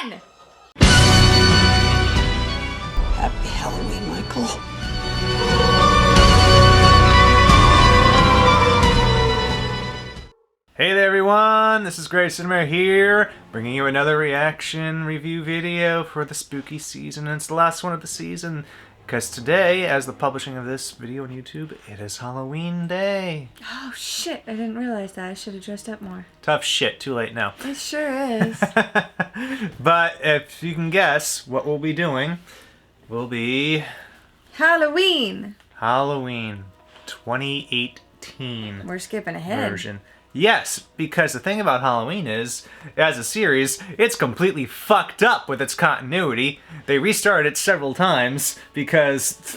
Run! Happy Halloween, Michael. Hey there everyone, this is Great Cinema here, bringing you another reaction review video for the spooky season, and it's the last one of the season, because today, as the publishing of this video on YouTube, it is Halloween Day. Oh shit, I didn't realize that. I should have dressed up more. Tough shit, too late now. It sure is. But if you can guess, what we'll be doing will be... Halloween! Halloween 2018 We're skipping ahead. version. Yes, because the thing about Halloween is, as a series, it's completely fucked up with its continuity. They restarted it several times because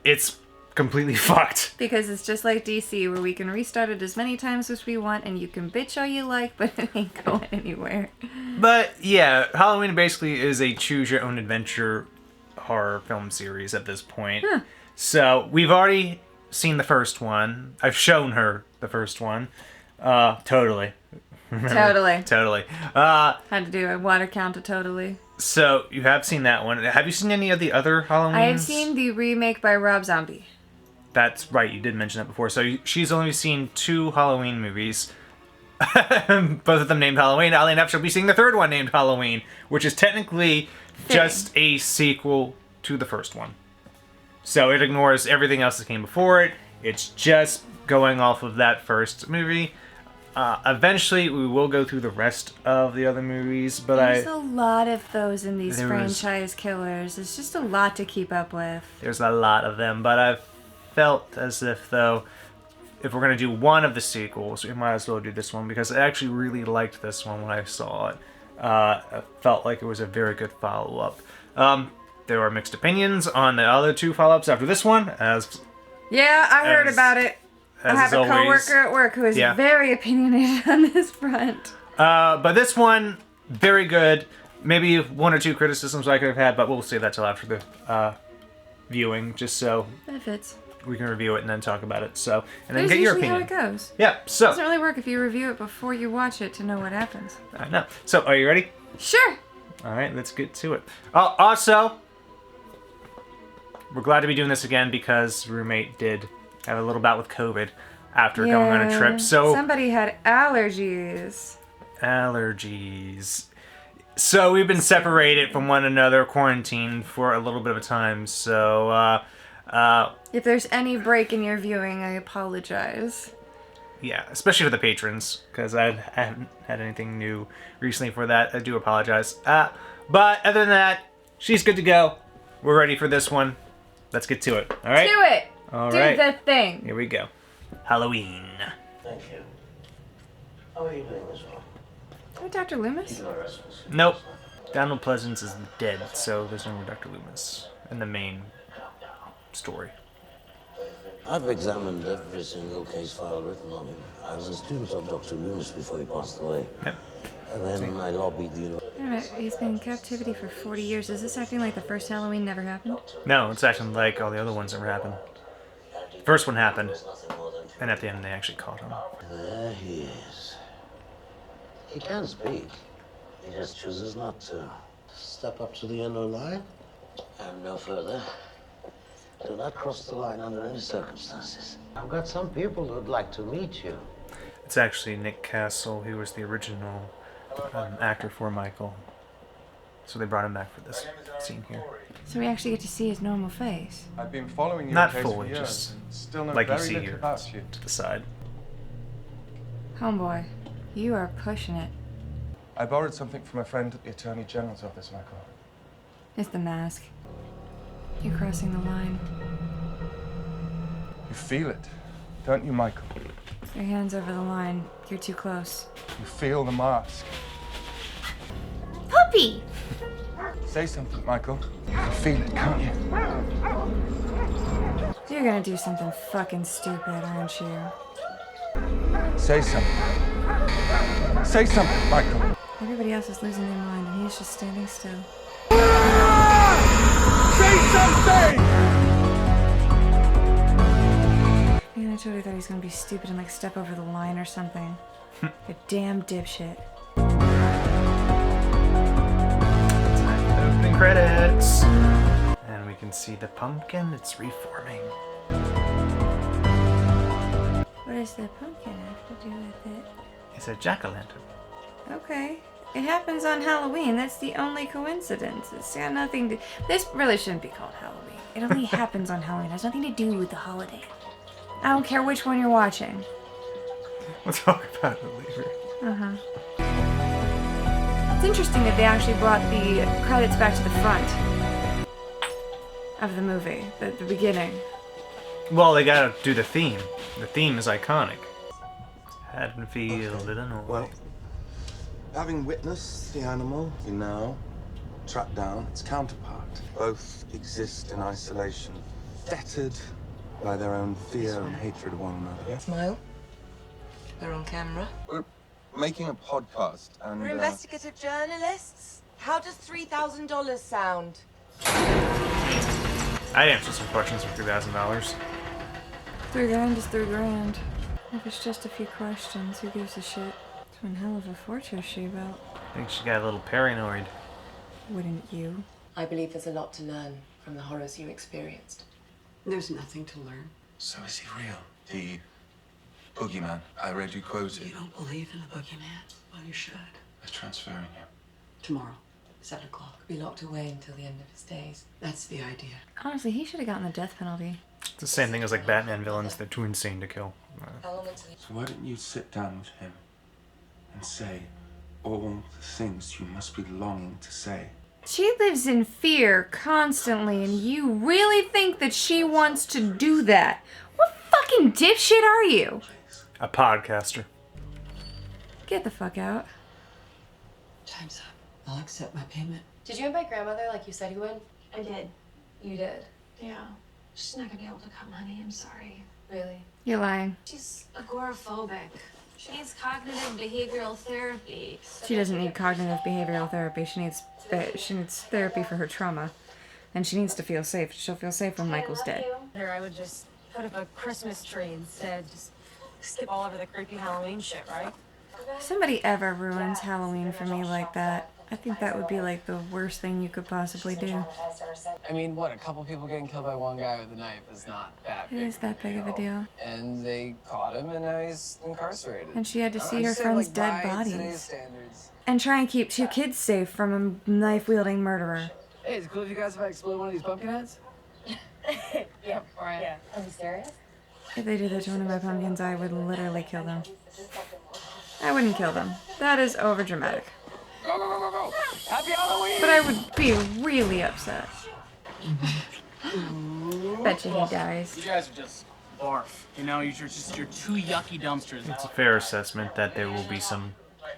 it's completely fucked. Because it's just like DC, where we can restart it as many times as we want, and you can bitch all you like, but it ain't going anywhere. But yeah, Halloween basically is a choose-your-own-adventure horror film series at this point. Huh. So, we've already seen the first one. I've shown her the first one. Totally. Totally. Totally. Had to do a water count totally. So, you have seen that one. Have you seen any of the other Halloweens? I have seen the remake by Rob Zombie. That's right, you did mention that before. So, she's only seen 2 Halloween movies. Both of them named Halloween. Oddly enough, she'll be seeing the third one named Halloween, which is technically just a sequel to the first one. So, it ignores everything else that came before it. It's just going off of that first movie. Eventually, we will go through the rest of the other movies, but There's a lot of those in these There is. franchise killers. It's just a lot to keep up with. There's a lot of them, but I've felt as if, though, if we're going to do one of the sequels, we might as well do this one, because I actually really liked this one when I saw it. I felt like it was a very good follow-up. There are mixed opinions on the other 2 follow-ups after this one, as... Yeah, I heard about it. I have a coworker at work who is very opinionated on this front. But this one, very good. Maybe 1 or 2 criticisms I could have had, but we'll save that till after the viewing, just so That fits. we can review it and then talk about it. So, and then That's get your usually opinion. how it goes. Yeah. So. It doesn't really work if you review it before you watch it to know what happens. I know. So, are you ready? Sure. All right, let's get to it. Also, we're glad to be doing this again because roommate did have a little bout with COVID after going on a trip. So somebody had allergies. So we've been separated from one another, quarantined for a little bit of a time. So If there's any break in your viewing, I apologize. yeah, especially for the patrons, because I haven't had anything new recently for that. I do apologize. But other than that, she's good to go. We're ready for this one. Let's get to it. All right? Do it! All Do right. the thing. Here we go. Halloween. Thank you. How are you doing this one? Oh, Dr. Loomis? Nope. Donald Pleasance is dead, so there's no more Dr. Loomis in the main story. I've examined every single case file written on him. I was a student of Dr. Loomis before he passed away. Yep. And then I lobbied the university. Wait a minute, he's been in captivity for 40 years. Is this acting like the first Halloween never happened? No, it's acting like all the other ones never happened. First one happened, and at the end they actually caught him. There he is. He can speak. He just chooses not to. Step up to the yellow line and no further. Do not cross the line under any circumstances. I've got some people who'd like to meet you. It's actually Nick Castle, who was the original actor for Michael. So they brought him back for this scene here. So we actually get to see his normal face. I've been following your Not case fully, for years. just Still know like you very see little here about you. to the side. Homeboy, you are pushing it. I borrowed something from a friend at the Attorney General's office, Michael. It's the mask. You're crossing the line. You feel it, don't you, Michael? Your hand's over the line. You're too close. You feel the mask. Puppy! Say something, Michael. You feel it, can't you? You're gonna do something fucking stupid, aren't you? Say something. Say something, Michael. Everybody else is losing their mind, and he's just standing still. Say something! Man, I totally thought he was gonna be stupid and like step over the line or something. A damn dipshit. credits. And we can see the pumpkin. It's reforming. What does the pumpkin have to do with it? It's a jack-o'-lantern. Okay. It happens on Halloween. That's the only coincidence. It's got nothing to... This really shouldn't be called Halloween. It only happens on Halloween. It has nothing to do with the holiday. I don't care which one you're watching. We'll talk about it later. Uh-huh. It's interesting that they actually brought the credits back to the front of the movie, the beginning. Well, they gotta do the theme. The theme is iconic. Haddonfield, Illinois. Well, having witnessed the animal, we now track down its counterpart. Both exist in isolation, fettered by their own fear and hatred of one another. Smile. They're on camera. We're making a podcast, and We're investigative journalists. How does $3,000 sound? I answered some questions for $3,000. $3,000 is $3,000. If it's just a few questions, who gives a shit? It's one hell of a fortune she about. I think she got a little paranoid. Wouldn't you? I believe there's a lot to learn from the horrors you experienced. There's nothing to learn. So is he real? The boogeyman I read you quoted. You don't believe in the boogeyman? Well, you should. They're transferring him. Tomorrow, 7 o'clock. Be locked away until the end of his days. That's the idea. Honestly, he should have gotten the death penalty. It's the same thing as like Batman villains. They're too insane to kill. How long until So why don't you sit down with him and say all the things you must be longing to say? She lives in fear constantly, and you really think that she wants to do that? What fucking dipshit are you? A podcaster. Get the fuck out. Time's up. I'll accept my payment. Did you invite grandmother like you said you would? I did. You did. Yeah. She's not gonna be able to come, honey. I'm sorry. Really? You're lying. She's agoraphobic. She needs cognitive behavioral therapy. She doesn't need cognitive behavioral therapy. She needs therapy for her trauma. And she needs to feel safe. She'll feel safe when Michael's dead. I would just put up a Christmas tree instead. Just skip all over the creepy Halloween shit, right? If somebody ever ruins Halloween for me like that, I think that would be like the worst thing you could possibly do. I mean, what, a couple people getting killed by one guy with a knife is not that It big. is that big of a deal. And they caught him, and now he's incarcerated. And she had to see I'm her just saying, friends' like, dead by bodies. today's standards. And try and keep 2 kids safe from a knife-wielding murderer. Hey, is it cool if you guys if I explode one of these pumpkin heads? Yeah. Right. Yeah. Are you serious? If they did that to one of my pumpkins, I would literally kill them. I wouldn't kill them. That is overdramatic. Go, go, go, go, go! Happy Halloween! But I would be really upset. Bet you he dies. You guys are just barf. You know, you're two yucky dumpsters. It's a fair assessment that there will be some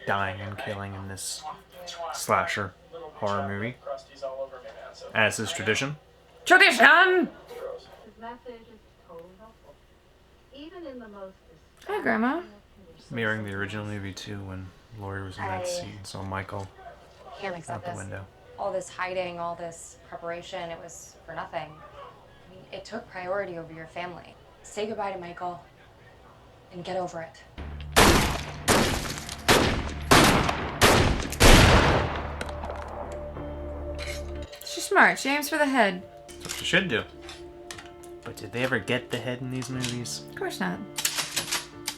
dying and killing in this slasher horror movie. As is tradition. Tradition! Hi, Grandma. Mirroring the original movie too, when Laurie was in that scene, so Michael Can't out accept the this. window. All this hiding, all this preparation, it was for nothing. I mean, it took priority over your family. Say goodbye to Michael and get over it. She's smart. She aims for the head. That's what she should do. But did they ever get the head in these movies? Of course not.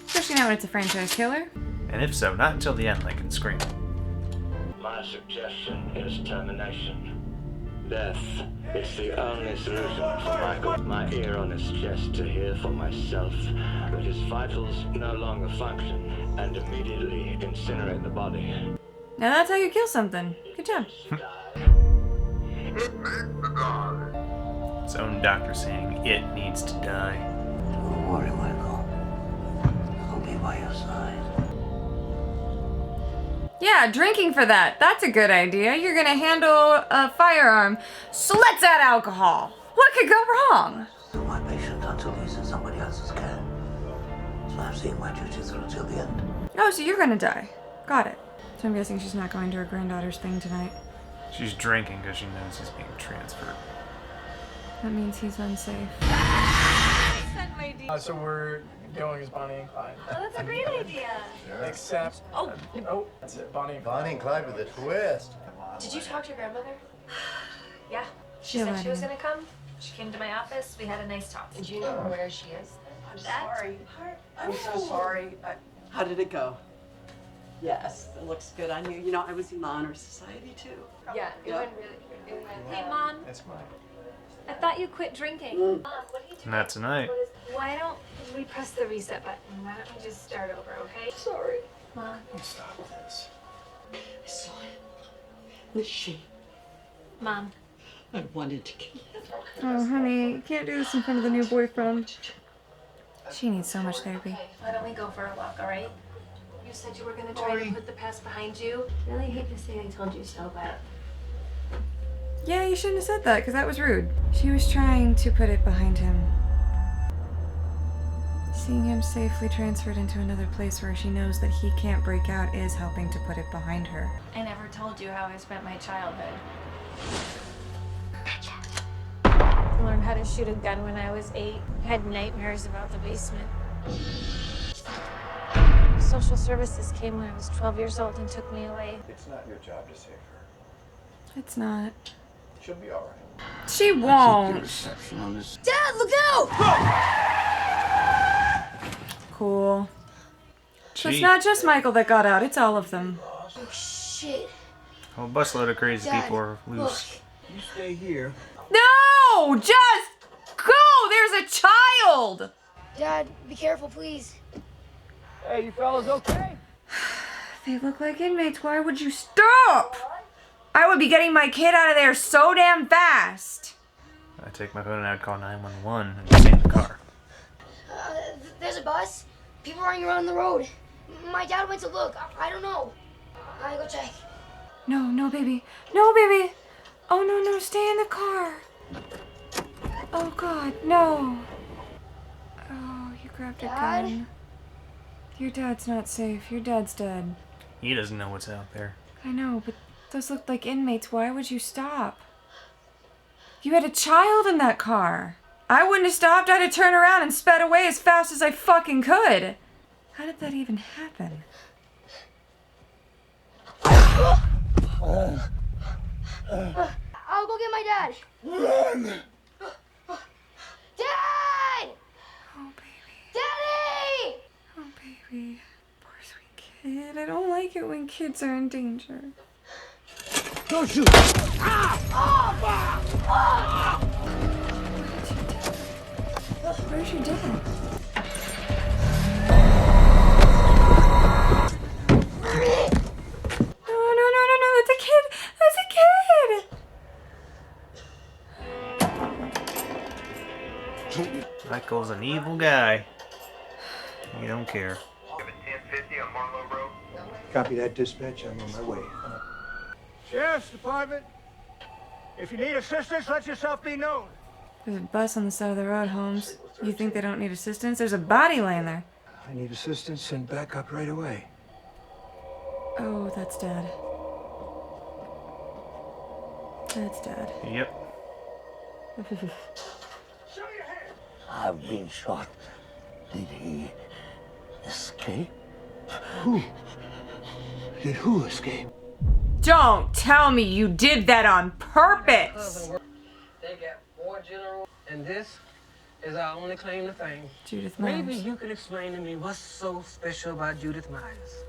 Especially not when it's a franchise killer. And if so, not until the end, like in Scream. My suggestion is termination. Death is the only solution for Michael. My ear on his chest to hear for myself that his vitals no longer function and immediately incinerate the body. Now that's how you kill something. Good job. His own doctor saying it needs to die. Don't worry, Michael. I'll be by your side. Yeah, drinking for that. That's a good idea. You're gonna handle a firearm. So let's add alcohol. What could go wrong? Still my patient until he's in somebody else's care. So I'm seeing my duty through till the end. Oh, so you're gonna die. Got it. So I'm guessing she's not going to her granddaughter's thing tonight. She's drinking because she knows he's being transferred. That means he's unsafe. So we're going as Bonnie and Clyde. Oh, that's a great idea. Except, that's it, Bonnie and Clyde. Bonnie and Clyde with a twist. Did you talk to your grandmother? Yeah. She Yeah, said why she was not? gonna come. She came to my office. We had a nice talk. Did you know where she is? I'm That sorry. part- I'm so sorry. How did it go? Yes, it looks good on you. You know, I was in the Honor Society too. Yeah, it went really good. It went. Hey, Mom. That's mine. I thought you quit drinking. Mom, what are you doing? Not tonight. Why don't we press the reset button? Why don't we just start over, okay? Sorry. Mom. Stop this. I saw it. The sheep. Mom. I wanted to kill it. Oh, honey, you can't do this in front of the new boyfriend. She needs so much therapy. Why don't we go for a walk, all right? You said you were gonna try to put the past behind you. I really hate to say I told you so, but Yeah, you shouldn't have said that, because that was rude. She was trying to put it behind him. Seeing him safely transferred into another place where she knows that he can't break out is helping to put it behind her. I never told you how I spent my childhood. I learned how to shoot a gun when I was 8. I had nightmares about the basement. Social services came when I was 12 years old and took me away. It's not your job to save her. It's not. She'll be all right. She won't. Reception on this. Dad, look out! Cool. So it's Gee. not just Michael that got out, it's all of them. Oh, shit. A whole busload of crazy Dad, people are loose. You stay here. No! Just go! There's a child! Dad, be careful, please. Hey, you fellas okay? They look like inmates. Why would you stop? I would be getting my kid out of there so damn fast. I'd take my phone and I'd call 911 and stay in the car. There's a bus. People running around the road. My dad went to look. I don't know. I go check. No, no, baby. No, baby. Oh, no, no. Stay in the car. Oh, God. No. Oh, you grabbed a Dad? gun. Your dad's not safe. Your dad's dead. He doesn't know what's out there. I know, but those looked like inmates. Why would you stop? You had a child in that car. I wouldn't have stopped. I'd have turned around and sped away as fast as I fucking could. How did that even happen? I'll go get my dad. Run! Dad! Oh, baby. Daddy! Oh, baby. Poor sweet kid. I don't like it when kids are in danger. Don't shoot! Where's your dad? No, no, no, no, no. That's a kid. That's a kid. Michael's an evil guy. You don't care. Copy that, dispatch. I'm on my way. Sheriff's Department. If you need assistance, let yourself be known. There's a bus on the side of the road, Holmes. You think they don't need assistance? There's a body laying there. I need assistance, send backup right away. Oh, that's Dad. That's Dad. Yep. I've been shot. Did he escape? Who? Did who escape? Don't tell me you did that on purpose! They got 4 generals, and this is our only claim to fame. Judith Maybe Myers. you can explain to me what's so special about Judith Myers.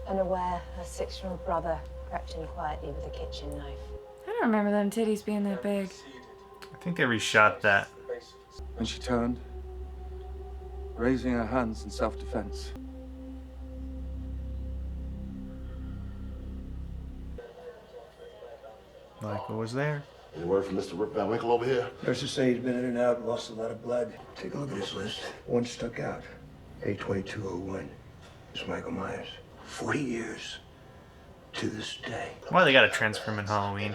Unaware, her 6-year-old brother crept in quietly with a kitchen knife. I don't remember them titties being that big. I think they reshot that. And she turned, raising her hands in self-defense. Michael was there. Any word from Mr. Rip Van Winkle over here? Nurses say he's been in and out and lost a lot of blood. Take a look at this list. One stuck out. 82201. It's Michael Myers. 40 years to this day. Why they gotta transfer him in Halloween?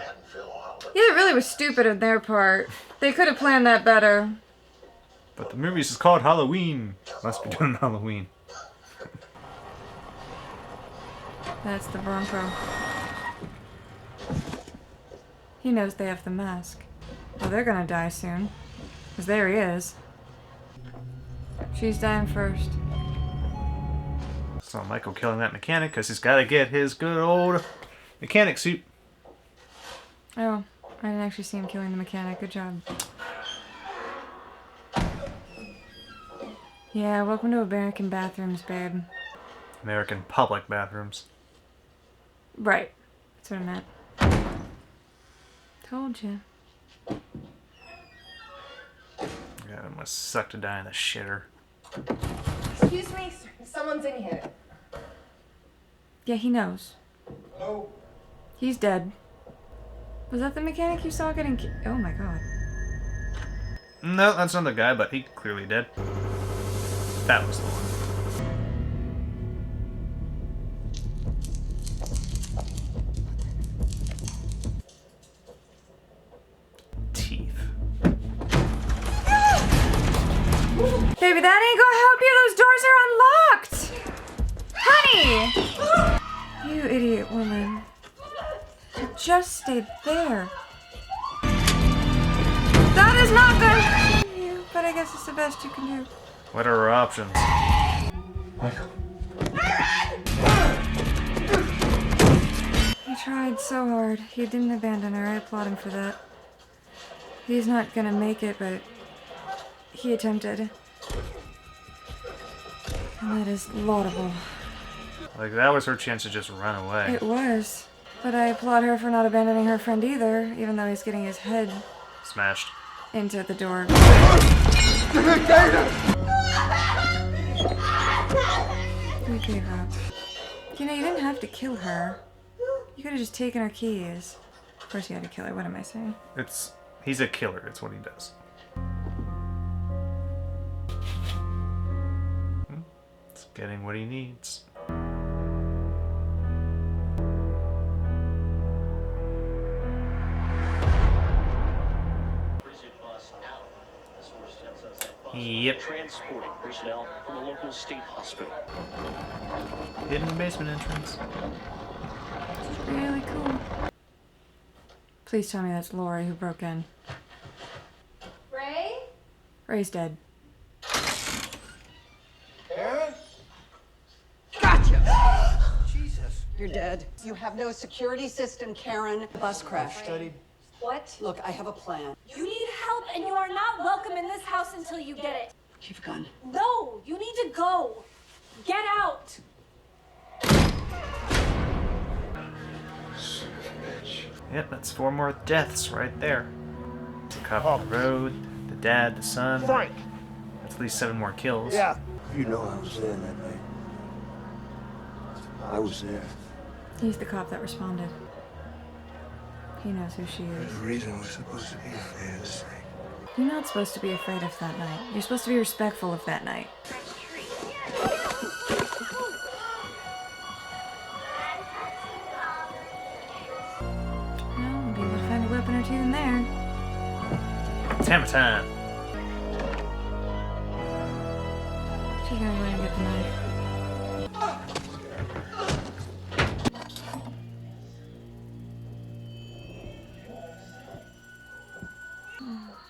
Yeah, it really was stupid on their part. They could have planned that better. But the movie is called Halloween. Must be done on Halloween. That's the Bronco. He knows they have the mask. Well, they're gonna die soon. Because there he is. She's dying first. So Michael killing that mechanic because he's gotta get his good old mechanic suit. Oh, I didn't actually see him killing the mechanic. Good job. Yeah, welcome to American bathrooms, babe. American public bathrooms. Right. That's what I meant. Told you. Yeah, it must suck to die in the shitter. Excuse me, someone's in here. Yeah, he knows. Hello? He's dead. Was that the mechanic you saw getting oh my god. No, that's not the guy, but he clearly did. That was the one. Teeth. Baby, that ain't gonna help you. Those doors are unlocked! Honey! You idiot woman. You just stayed there. That is not gonna help you, but I guess it's the best you can do. What are our options? Michael. He tried so hard. He didn't abandon her. I applaud him for that. He's not gonna make it, but he attempted. And that is laudable. Like, that was her chance to just run away. It was. But I applaud her for not abandoning her friend either, even though he's getting his head Smashed. into the door. We gave up. You know, you didn't have to kill her. You could have just taken her keys. Of course you had to kill her. What am I saying? He's a killer. It's what he does. It's getting what he needs. Yep. Transporting personnel from the local state hospital. Hidden basement entrance. Really cool. Please tell me that's Laurie who broke in. Ray? Ray's dead. Aaron? Gotcha! Jesus. You're dead. You have no security system, Karen. Bus crash. Studied. What? Look, I have a plan. You need help, and you are not welcome in this house until you get it. You've gone. No, you need to go. Get out. Yep, that's 4 more deaths right there. The cop on the road, the dad, the son. Frank! That's at least 7 more kills. Yeah. You know I was there that night. I was there. He's the cop that responded. He knows who she is. There's a reason we're supposed to be afraid of this thing. You're not supposed to be afraid of that night. You're supposed to be respectful of that night. Well, we'll be able to find a weapon or two in there. It's hammer time. She's gonna go and get the knife.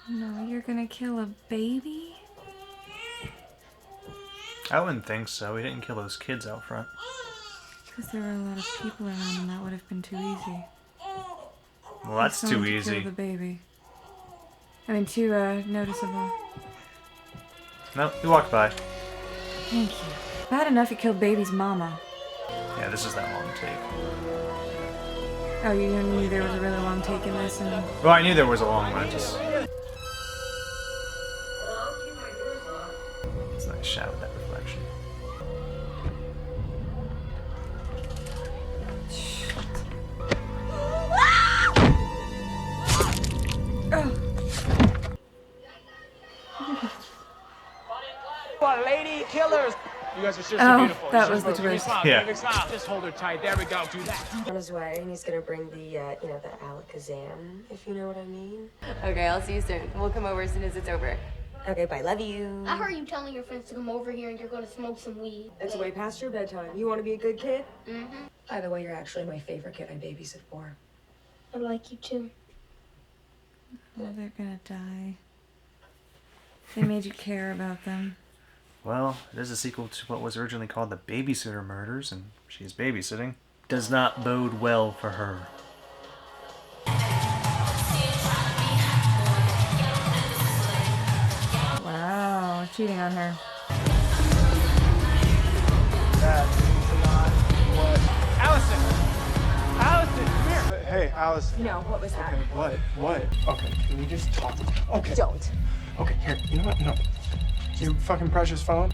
No, you're gonna kill a baby? I wouldn't think so. He didn't kill those kids out front. Because there were a lot of people around and that would have been too easy. Well, that's Someone too to easy. kill the baby. I mean, too noticeable. No, he walked by. Thank you. Bad enough he killed baby's mama. Yeah, this is that long take. Oh, you knew there was a really long take in this, and Well, I knew there was a long one. Just it's a nice shot with that reflection. Lady killers. You guys are seriously Oh, beautiful. that You're was the supposed to twist. smile. Yeah. Give me a smile. Just hold her tight. There we go. Do that. On his way, and he's gonna bring the, the Alakazam, if you know what I mean. Okay, I'll see you soon. We'll come over as soon as it's over. Okay, bye. Love you. I heard you telling your friends to come over here and you're gonna smoke some weed. It's way past your bedtime. You want to be a good kid? Mm-hmm. By the way, you're actually my favorite kid I babysit for. I like you too. oh, they're gonna die. They made you care about them. Well, it is a sequel to what was originally called The Babysitter Murders, and she's babysitting. Does not bode well for her. cheating on her. That's not what. Allison! Allison, come here! Hey, Allison. No, what was that? Okay, what? Okay, can we just talk? Okay. Don't. Okay, here, you know what? No. Your fucking precious phone?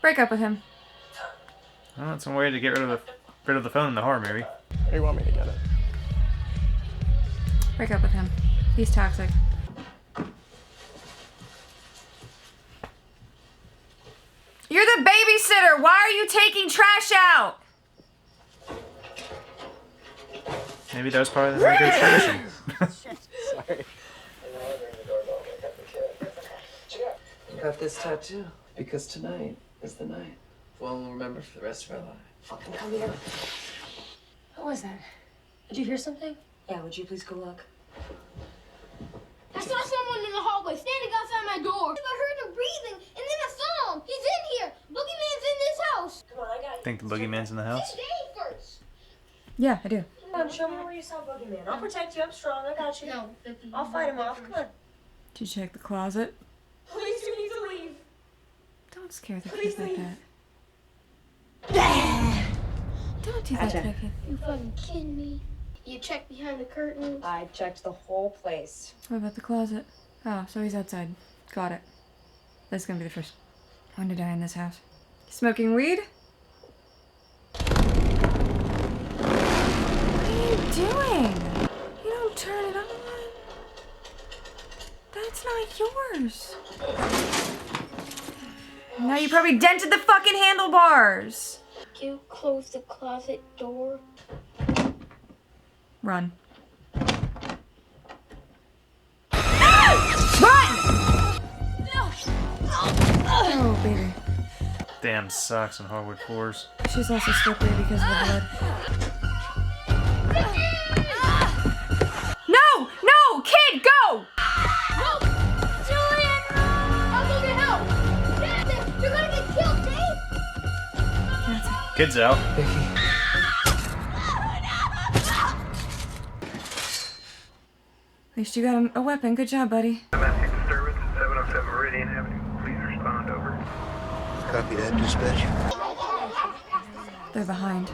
Break up with him. Well, that's one way to get rid of the phone in the horror movie. Or you want me to get it? Break up with him. He's toxic. You're the babysitter! Why are you taking trash out? Maybe that was part of the negotiation. Sorry. Got this tattoo because tonight is the night. One we'll remember for the rest of our lives. Fucking come here. What was that? Did you hear something? Yeah, would you please go look? I saw someone in the hallway standing outside my door. I heard him breathing, and then I saw him. He's in here. Boogeyman's in this house. Come on, I got it. Think the boogeyman's in the house? First. Yeah, I do. Come on, show me where you saw Boogeyman. I'll protect you. I'm strong. I got you. No, I'll fight him off. Come on. Did you check the closet? Please, you need to leave. Don't scare the Please kids like leave. that. Don't do that to Gotcha. the kid. You fucking kidding me? You checked behind the curtain. I checked the whole place. What about the closet? Oh, so he's outside. Got it. That's gonna be the first one to die in this house. Smoking weed? What are you doing? You don't turn it on. That's not yours. Now you probably dented the fucking handlebars. You close the closet door. Run. Run! Oh, baby. Damn sucks on hardwood floors. She's also slippery because of the blood. No! No! Kid, go! No! Julian! I'll go get help! Dad, you're gonna get killed, Dave! Kids out. At least you got a weapon. Good job, buddy. Domestic disturbance at 707 Meridian Avenue. Please respond, over. Copy that, dispatch. They're behind.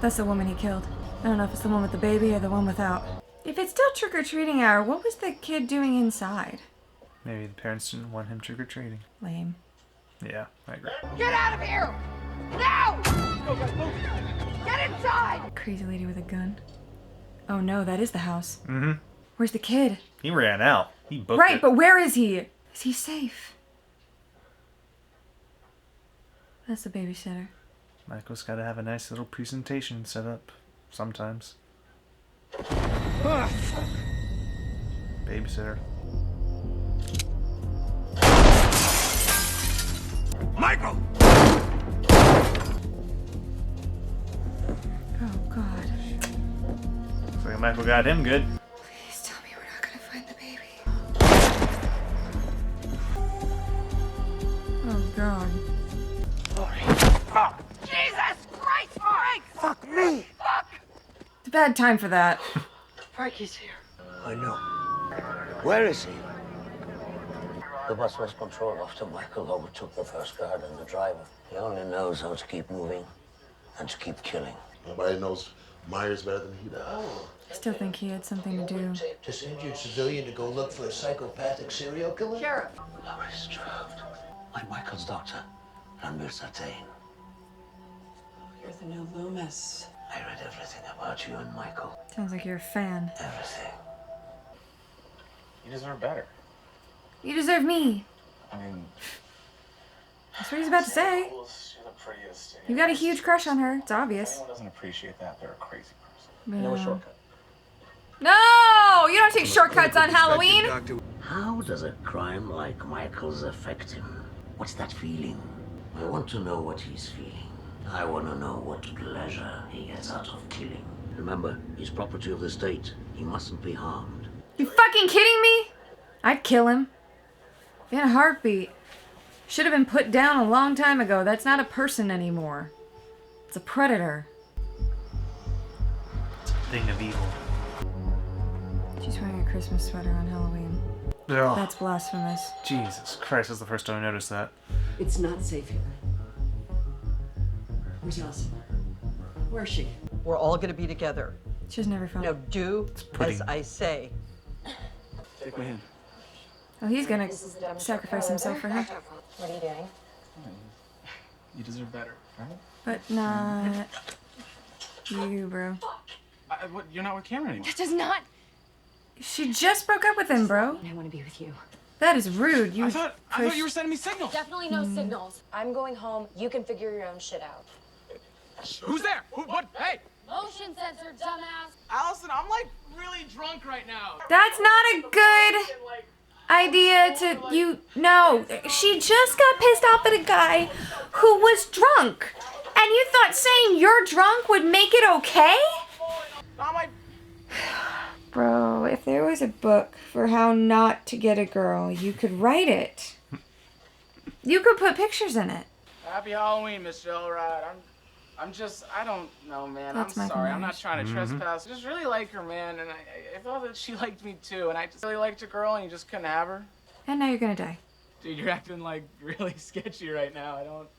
That's the woman he killed. I don't know if it's the one with the baby or the one without. If it's still trick-or-treating hour, what was the kid doing inside? Maybe the parents didn't want him trick-or-treating. Lame. Yeah, I agree. Get out of here! Now! Get inside! Crazy lady with a gun. Oh no, that is the house. Mm-hmm. Where's the kid? He ran out. He booked Right, it. but where is he? Is he safe? That's the babysitter. Michael's got to have a nice little presentation set up sometimes. Babysitter. Michael! Oh god. Looks like Michael got him good. Please tell me we're not gonna find the baby. Oh god. Jesus Christ, Frank! Fuck me! Fuck! It's a bad time for that. Frankie's here. I know. Where is he? The bus was controlled after Michael overtook the first guard and the driver. He only knows how to keep moving and to keep killing. Nobody knows Myers better than he does. I still think he had something to do. To send your civilian to go look for a psychopathic serial killer? Sheriff. Laurie Strode. I'm Michael's doctor, Ranbir Satain. You're the new Loomis. I read everything about you and Michael. Sounds like you're a fan. Everything. You deserve better. You deserve me. I mean, That's what he's about to say. you're the prettiest. You got a huge crush on her. It's obvious. Anyone doesn't appreciate that, they're a crazy person. Yeah. You know a shortcut. No! You don't take shortcuts on Halloween. How does a crime like Michael's affect him? What's that feeling? I want to know what he's feeling. I want to know what pleasure he gets out of killing. Remember, he's property of the state. He mustn't be harmed. You fucking kidding me? I'd kill him. In a heartbeat. Should have been put down a long time ago. That's not a person anymore. It's a predator. Thing of evil. She's wearing a Christmas sweater on Halloween. Ugh. That's blasphemous. Jesus Christ, that's the first time I noticed that. It's not safe here. Where's Allison? Where is she? We're all gonna be together. She's never found. Now do pretty. as I say. Take my hand. Oh, he's gonna sacrifice himself for her. What are you doing? You deserve better, right? But not you, bro. What, you're not with Cameron anymore. That does not. She just broke up with him, bro. I want to be with you. That is rude. You I thought you were sending me signals. Definitely no signals. I'm going home. You can figure your own shit out. Who's there? What? Hey! Motion sensor, dumbass. Allison, I'm like really drunk right now. That's not a good idea to you. No, she just got pissed off at a guy who was drunk. And you thought saying you're drunk would make it okay? Not my... Bro, if there was a book for how not to get a girl, you could write it. You could put pictures in it. Happy Halloween, Miss Elrod. I don't know, man. That's I'm Michael sorry. I'm Myers. not trying to trespass. I just really like her, man, and I thought that she liked me too, and I just really liked a girl, and you just couldn't have her. And now you're gonna die. Dude, you're acting like really sketchy right now. I don't...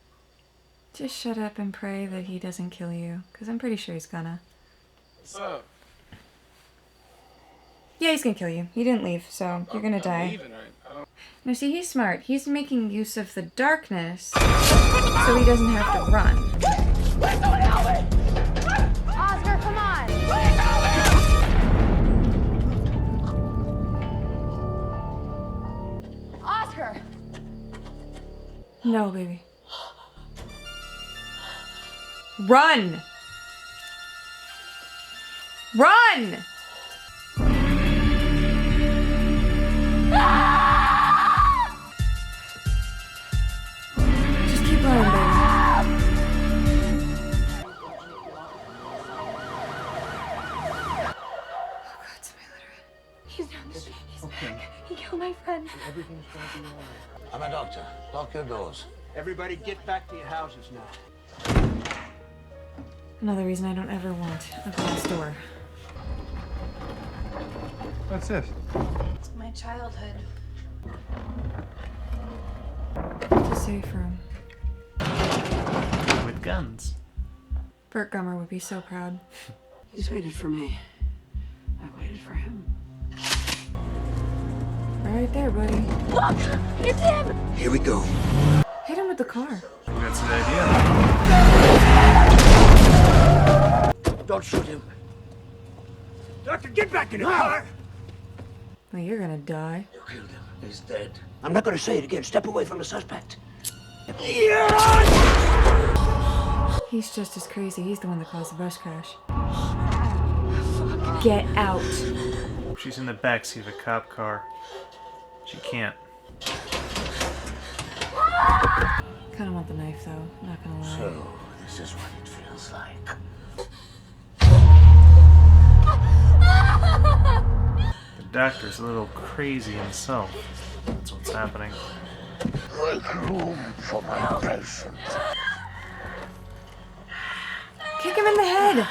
Just shut up and pray that he doesn't kill you, because I'm pretty sure he's gonna. What's up? Yeah, he's gonna kill you. He didn't leave, so you're gonna die. I'm leaving, right? I don't... No, see, he's smart. He's making use of the darkness so he doesn't have to run. Oscar, come on. Oscar. No, baby. Run! Run! Just keep running, baby. He's down the street. He killed my friend. Everything's gonna be all right. I'm a doctor. Lock your doors. Everybody get back to your houses now. Another reason I don't ever want a glass door. What's this? It's my childhood. It's a safe room. With guns. Burt Gummer would be so proud. He's waited for me. I waited for him. Right there, buddy. Look, it's him. Here we go. Hit him with the car. That's the idea. Don't shoot him. Doctor, get back in the car. Well, you're gonna die. You killed him. He's dead. I'm not gonna say it again. Step away from the suspect. He's just as crazy. He's the one that caused the bus crash. Get out. She's in the backseat of a cop car. She can't. Kinda want the knife, though. Not gonna lie. So, this is what it feels like. The doctor's a little crazy himself. That's what's happening. Make room for my patient. Kick him in the head!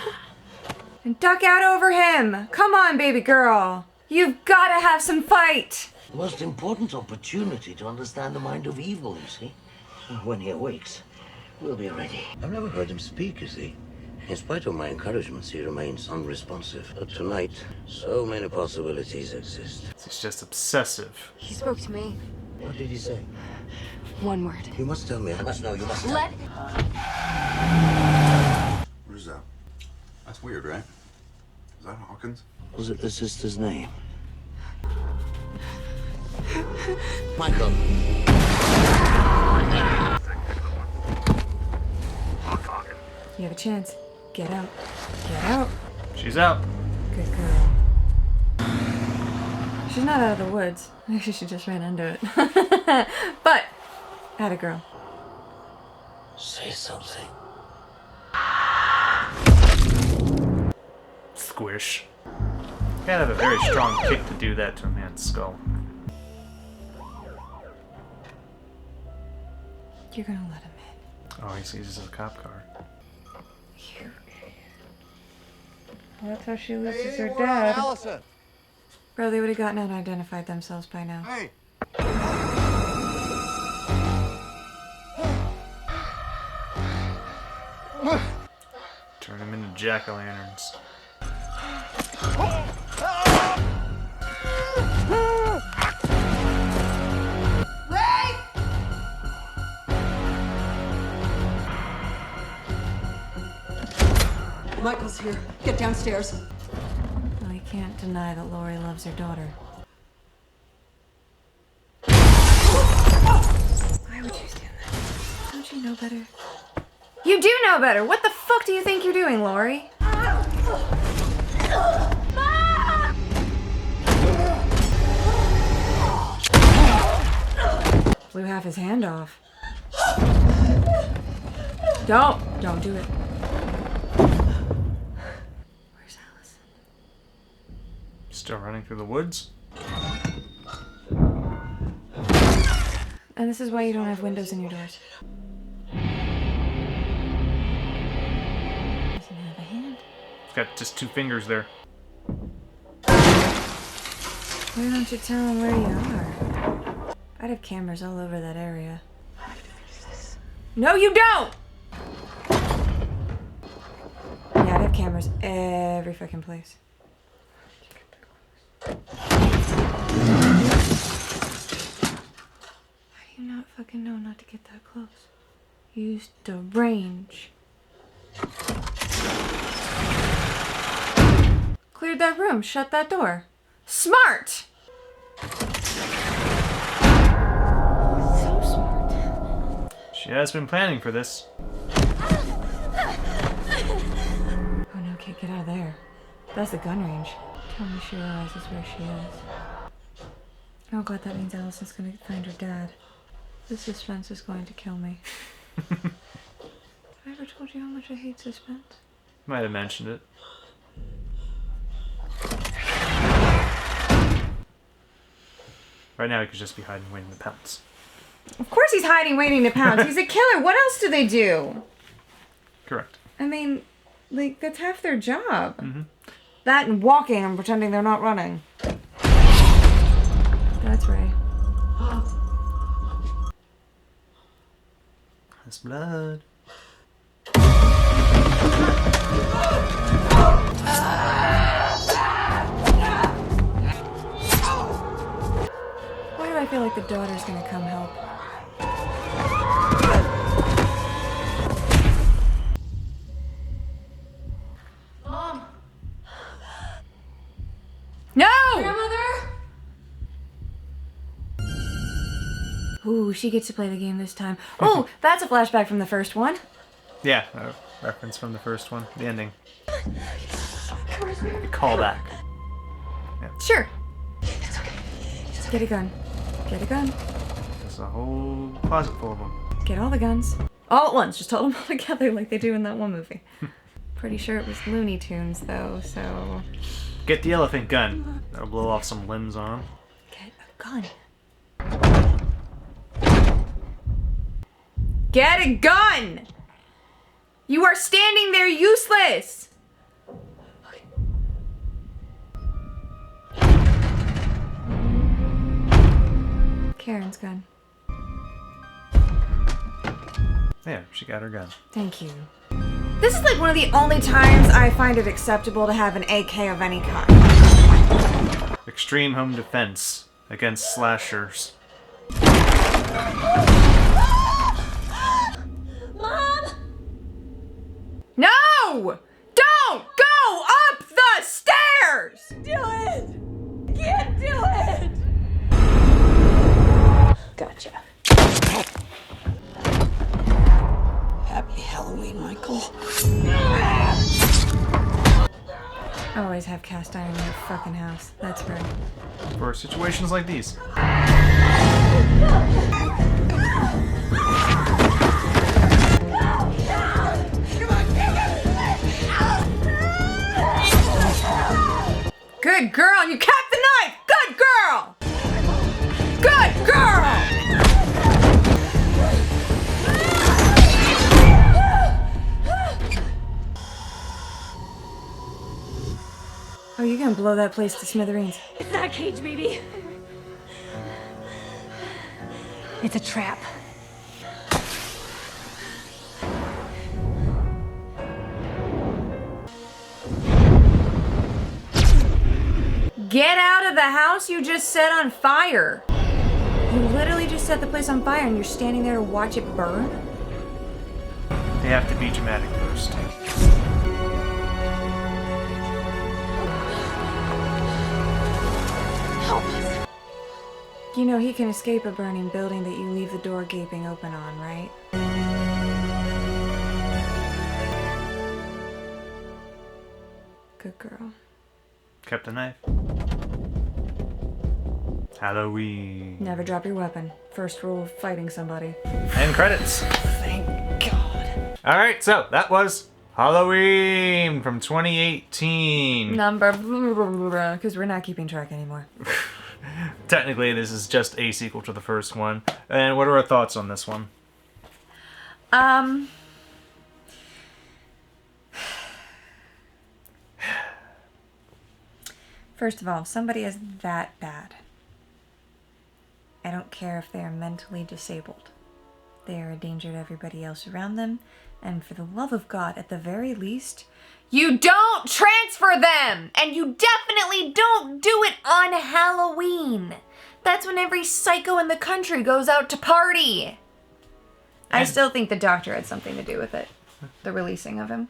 And duck out over him! Come on, baby girl! You've gotta have some fight! The most important opportunity to understand the mind of evil, you see. When he awakes, we'll be ready. I've never heard him speak, you see. In spite of my encouragements, he remains unresponsive. But tonight, so many possibilities exist. He's just obsessive. He spoke to me. What did he say? One word. You must tell me. I must know. You must tell Let. me. What is that? That's weird, right? Is that Hawkins? Was it the sister's name? Michael. You have a chance. Get out. Get out. She's out. Good girl. She's not out of the woods. Actually, she just ran into it. But, atta girl. Say something. Squish. You gotta have a very strong kick to do that to a man's skull. You're gonna let him in. Oh, he sees this as a cop car. Well, that's how she loses her dad. Allison. Bro, they would have gotten out and identified themselves by now. Hey! Turn them into jack-o'-lanterns. Michael's here. Get downstairs. Well, you can't deny that Laurie loves her daughter. Why would you stand there? Don't you know better? You do know better! What the fuck do you think you're doing, Laurie? Blew half his hand off. Don't do it. Where's Allison? Still running through the woods? And this is why you don't have windows in your doors. Doesn't have a hand. It's got just 2 fingers there. Why don't you tell him where you are? I'd have cameras all over that area. No, you don't! Yeah, I'd have cameras every fucking place. How do you not fucking know not to get that close? Use the range. Cleared that room, shut that door. Smart! So smart. She has been planning for this. Oh no, kid, get out of there. That's the gun range. Tell me she realizes where she is. Oh god, that means Allison's gonna find her dad. The suspense is going to kill me. Have I ever told you how much I hate suspense? Might have mentioned it. Right now, he could just be hiding, waiting to pounce. Of course he's hiding, waiting to pounce. He's a killer. What else do they do? Correct. I mean, like, that's half their job. Mm-hmm. That and walking and pretending they're not running. That's right. That's blood. Why do I feel like the daughter's gonna come help? Mom! No! Grandmother? Ooh, she gets to play the game this time. Oh, that's a flashback from the first one. Yeah, a reference from the first one. The ending. Callback. Yeah. Sure. Get a gun. Get a gun. There's a whole closet full of them. Get all the guns. All at once. Just hold them all together like they do in that one movie. Pretty sure it was Looney Tunes, though, so... Get the elephant gun. That'll blow off some limbs on him. Get a gun. Get a gun! You are standing there useless! Karen's gun. There, she got her gun. Thank you. This is like one of the only times I find it acceptable to have an AK of any kind. Extreme home defense against slashers. Mom! No! Don't go up the stairs! Do it! Can't do it! Gotcha. Happy Halloween, Michael. Always have cast iron in your fucking house. That's right. For situations like these. Good girl, you kept the knife! Good girl! Good girl! Oh, you're gonna blow that place to smithereens. It's not a cage, baby. It's a trap. Get out of the house you just set on fire. You literally just set the place on fire and you're standing there to watch it burn? They have to be dramatic first. Help us. You know he can escape a burning building that you leave the door gaping open on, right? Good girl. Kept the knife. Halloween. Never drop your weapon. First rule of fighting somebody. And credits. Thank God. Alright, so that was Halloween from 2018. Number, because we're not keeping track anymore. Technically, this is just a sequel to the first one. And what are our thoughts on this one? First of all, if somebody is that bad, I don't care if they are mentally disabled. They are a danger to everybody else around them. And for the love of God, at the very least, you don't transfer them! And you definitely don't do it on Halloween! That's when every psycho in the country goes out to party! I still think the doctor had something to do with it. The releasing of him.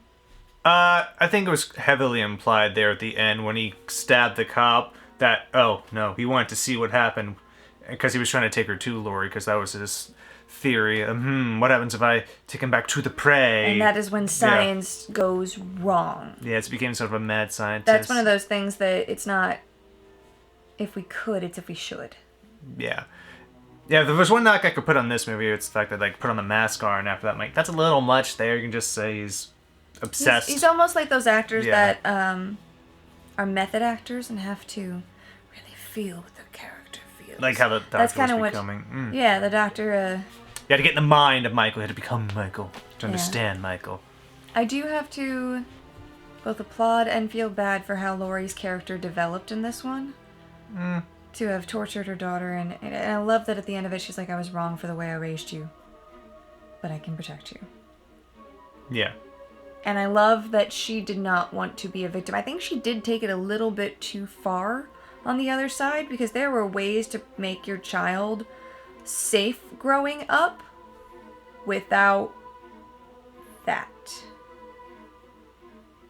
I think it was heavily implied there at the end when he stabbed the cop that, oh, no, he wanted to see what happened because he was trying to take her to Laurie because that was his theory. What happens if I take him back to the prey? And that is when science goes wrong. Yeah, it became sort of a mad scientist. That's one of those things that it's not if we could, it's if we should. Yeah. Yeah, if there was one knock I could put on this movie, it's the fact that like put on the mask on after that. I'm like, that's a little much there. You can just say he's obsessed. He's almost like those actors that are method actors and have to really feel what the character feels. Like how the doctor was becoming. Yeah, the doctor. You had to get in the mind of Michael. You had to become Michael to understand Michael. I do have to both applaud and feel bad for how Laurie's character developed in this one. To have tortured her daughter, and I love that at the end of it, she's like, I was wrong for the way I raised you, but I can protect you. Yeah. And I love that she did not want to be a victim. I think she did take it a little bit too far on the other side, because there were ways to make your child safe growing up without that.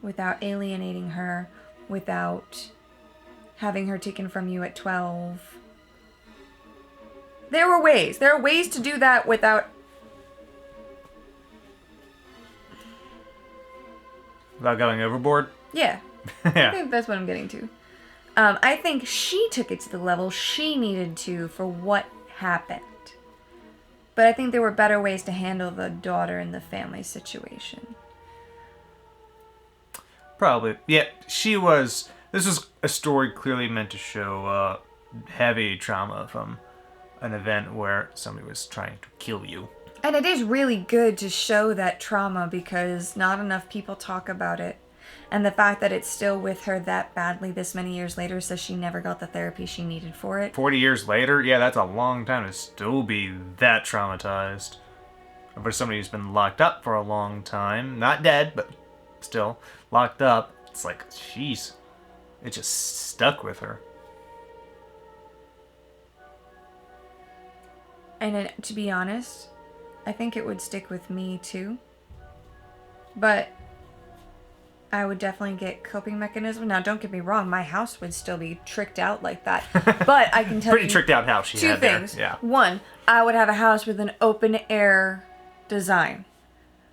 Without alienating her, without having her taken from you at 12. There were ways. There are ways to do that without... Without going overboard? Yeah. Yeah. I think that's what I'm getting to. I think she took it to the level she needed to for what happened. But I think there were better ways to handle the daughter and the family situation. Probably. Yeah, she was... This was a story clearly meant to show heavy trauma from an event where somebody was trying to kill you. And it is really good to show that trauma because not enough people talk about it. And the fact that it's still with her that badly this many years later says she never got the therapy she needed for it. 40 years later? Yeah, that's a long time to still be that traumatized. For somebody who's been locked up for a long time, not dead, but still locked up, it's like, jeez. It just stuck with her. And to be honest, I think it would stick with me too. But I would definitely get coping mechanism. Now, don't get me wrong, my house would still be tricked out like that. But I can tell Pretty you tricked out house she two had things. there. Yeah. One, I would have a house with an open air design.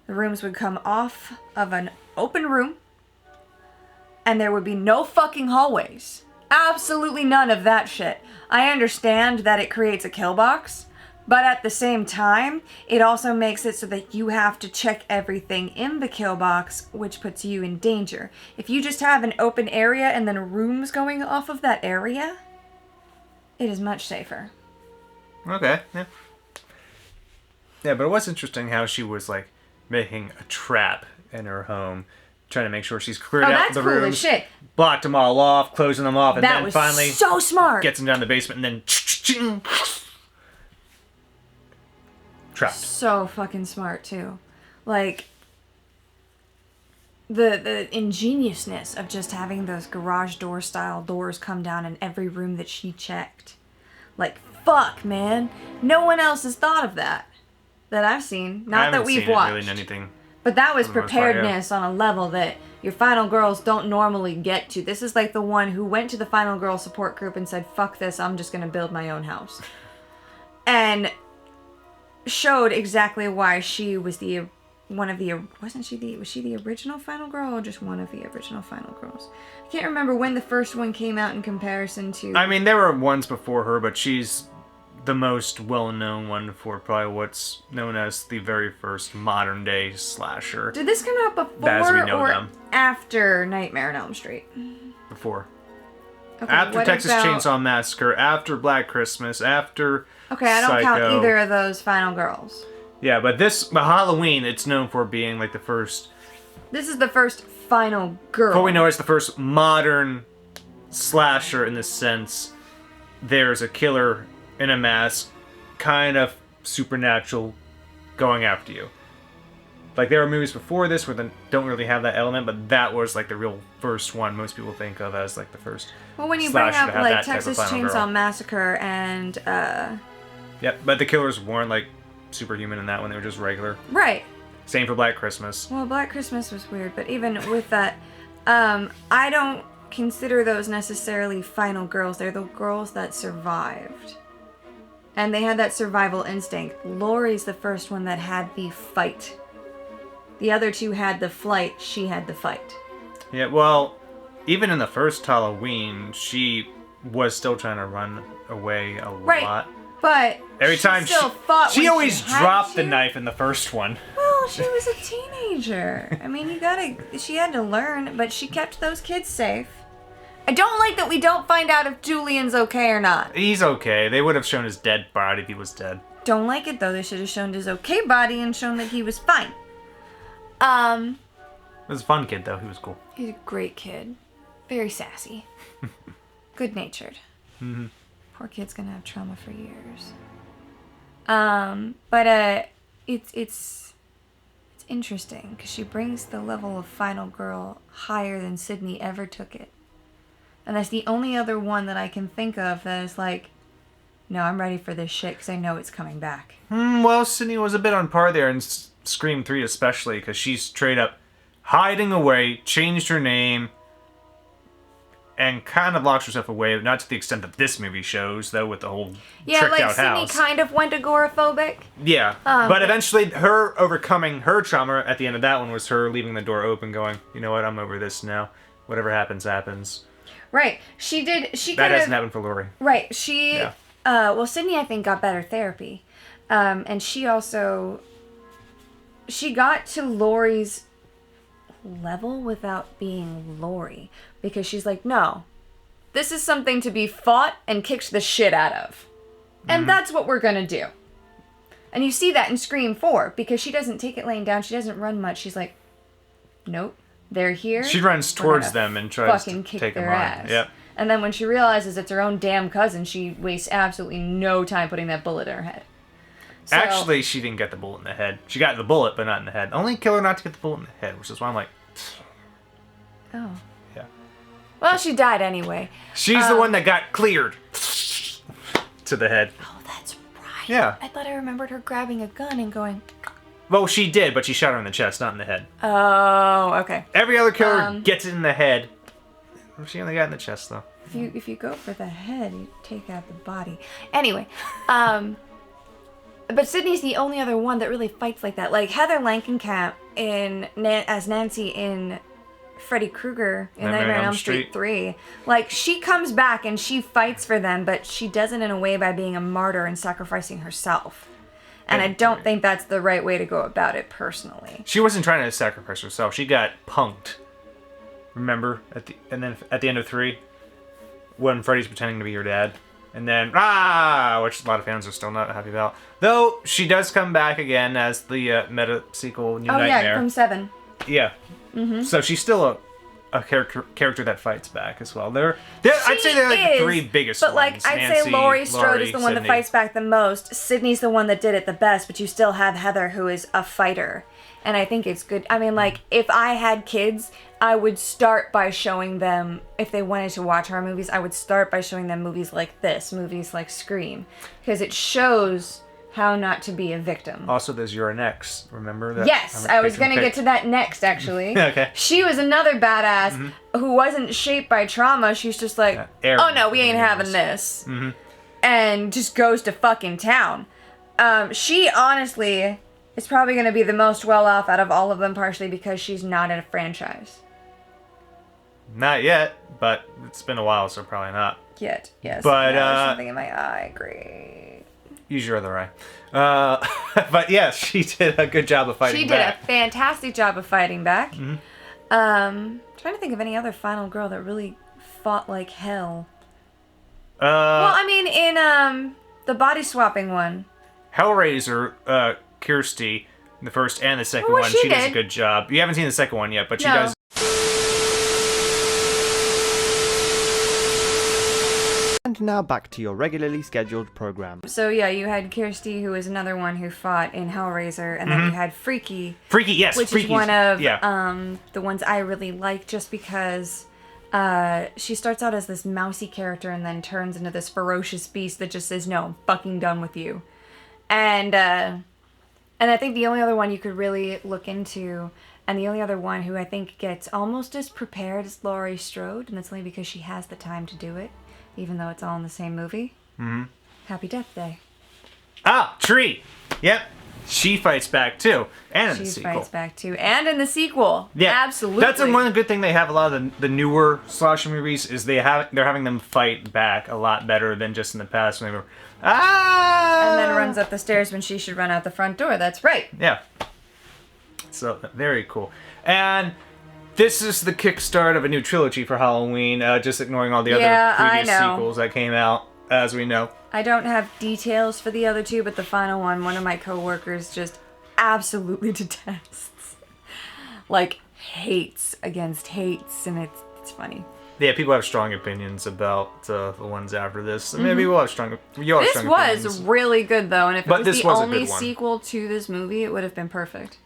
The rooms would come off of an open room. And there would be no fucking hallways. Absolutely none of that shit. I understand that it creates a kill box, but at the same time, it also makes it so that you have to check everything in the kill box, which puts you in danger. If you just have an open area and then rooms going off of that area, it is much safer. Okay, yeah. Yeah, but it was interesting how she was, like, making a trap in her home trying to make sure she's cleared Oh, out that's the cool as rooms, shit. blocked them all off, closing them off, and That then was finally so smart. gets them down the basement, and then trapped. So fucking smart too. Like the ingeniousness of just having those garage door style doors come down in every room that she checked. Like, fuck, man. No one else has thought of that I've seen. Not that we've watched. Really anything. But that was for the most part, preparedness on a level that your final girls don't normally get to. This is like the one who went to the final girl support group and said, fuck this, I'm just going to build my own house. And showed exactly why she was was she the original final girl or just one of the original final girls? I can't remember when the first one came out in comparison to... I mean, there were ones before her, but she's the most well-known one for probably what's known as the very first modern-day slasher. Did this come out before As we know or them. after Nightmare on Elm Street? Before. Okay, After what Texas about- Chainsaw Massacre, after Black Christmas, after Okay, I don't count Psycho. either of those final girls. Yeah, but Halloween, it's known for being like the first... This is the first final girl. What we know is the first modern slasher in the sense there's a killer in a mask, kind of supernatural, going after you. Like, there are movies before this where they don't really have that element, but that was like the real first one most people think of as like the first Well, when you bring slasher up to have like that type of Texas final Chainsaw girl. Massacre and Yep, but the killers weren't like superhuman in that one, they were just regular. right. Same for Black Christmas. Well, Black Christmas was weird, but even with that, I don't consider those necessarily final girls. They're the girls that survived. And they had that survival instinct. Laurie's the first one that had the fight. The other two had the flight, she had the fight. Yeah, well, even in the first Halloween, she was still trying to run away a Right. lot. But Every she time still fought she when always she had dropped to. the knife in the first one. Well, she was a teenager. I mean, she had to learn, but she kept those kids safe. I don't like that we don't find out if Julian's okay or not. He's okay. They would have shown his dead body if he was dead. Don't like it though. They should have shown his okay body and shown that he was fine. He was a fun kid, though. He was cool. He's a great kid. Very sassy. Good-natured. Mm-hmm. Poor kid's gonna have trauma for years. But it's interesting because she brings the level of final girl higher than Sydney ever took it. And that's the only other one that I can think of that is like, no, I'm ready for this shit because I know it's coming back. Well, Sydney was a bit on par there in Scream 3 especially, because she's straight up hiding away, changed her name, and kind of locks herself away, not to the extent that this movie shows, though, with the whole tricked out Sydney house. kind of went agoraphobic. Yeah, but eventually her overcoming her trauma at the end of that one was her leaving the door open going, you know what, I'm over this now. Whatever happens, happens. Right. She did. She That kind hasn't of. happened for Laurie. Right. She. Yeah. Well, Sydney, I think, got better therapy, and she also. She got to Laurie's level without being Laurie, because she's like, no, this is something to be fought and kicked the shit out of, and that's what we're gonna do. And you see that in Scream 4 because she doesn't take it laying down. She doesn't run much. She's like, nope. They're here. She runs We're towards gonna them and tries fucking to kick take them their on. ass. Yep. And then when she realizes it's her own damn cousin, she wastes absolutely no time putting that bullet in her head. So, Actually, she didn't get the bullet in the head. She got the bullet, but not in the head. Only killer not to get the bullet in the head, which is why I'm like, oh. Yeah. Well, she died anyway. She's the one that got cleared to the head. Oh, that's right. Yeah. I thought I remembered her grabbing a gun and going. Well, she did, but she shot her in the chest, not in the head. Oh, okay. Every other killer gets it in the head. She only got it in the chest, though. If you go for the head, you take out the body. Anyway, but Sydney's the only other one that really fights like that. Like Heather Langenkamp as Nancy in Freddy Krueger in Nightmare on Elm Street 3. Like, she comes back and she fights for them, but she does it in a way by being a martyr and sacrificing herself. And I don't think that's the right way to go about it, personally. She wasn't trying to sacrifice herself. She got punked. Remember? At the end of 3? When Freddy's pretending to be your dad. And then, which a lot of fans are still not happy about. Though, she does come back again as the meta sequel, New Nightmare. Yeah, from 7. Yeah. Mm-hmm. So she's still a character that fights back as well. I'd say they're like the three biggest but ones. like I'd Nancy, say Laurie Strode is the one that Sydney. fights back the most. Sydney's the one that did it the best, but you still have Heather, who is a fighter. And I think it's good. I mean, like, if I had kids, I would start by showing them, if they wanted to watch horror movies, I would start by showing them movies like this, movies like Scream. Because it shows how not to be a victim. Also, there's You're Next. Remember that? Yes, I was going to get to that next, actually. Okay. She was another badass who wasn't shaped by trauma. She's just like, oh no, we ain't having this. Mm-hmm. And just goes to fucking town. She honestly is probably going to be the most well off out of all of them, partially because she's not in a franchise. Not yet, but it's been a while, so probably not. Yet, yes. But, there's something in my eye. Great. Use your other eye. But yeah, she did a good job of fighting back. She did a fantastic job of fighting back. Mhm. Trying to think of any other final girl that really fought like hell. Well, I mean, in the body swapping one. Hellraiser, Kirsty, the first and the second Well, one, she she does a did. good job. You haven't seen the second one yet, but she No. does. And now back to your regularly scheduled program. So yeah, you had Kirsty, who was another one who fought in Hellraiser, and then you had Freaky. Freaky, yes, which Freaky's- is one of yeah. the ones I really like, just because she starts out as this mousy character and then turns into this ferocious beast that just says, "No, I'm fucking done with you." And I think the only other one you could really look into, and the only other one who I think gets almost as prepared as Laurie Strode, and that's only because she has the time to do it, even though it's all in the same movie. Mm-hmm. Happy Death Day. Ah, Tree. Yep. She fights back too, and in the She sequel. fights back too, and in the sequel. Yeah, absolutely. That's one good thing they have. A lot of the newer slasher movies is they're having them fight back a lot better than just in the past when they were And then runs up the stairs when she should run out the front door. That's right. Yeah. So very cool. And this is the kickstart of a new trilogy for Halloween. Just ignoring all the Yeah, other I previous know. sequels that came out, as we know. I don't have details for the other two, but the final one of my coworkers just absolutely detests. Like, hates against hates, and it's funny. Yeah, people have strong opinions about the ones after this. So maybe we'll have strong. You'll have This strong was opinions. really good, though, and if But it was this the was a only good one. sequel to this movie, it would have been perfect.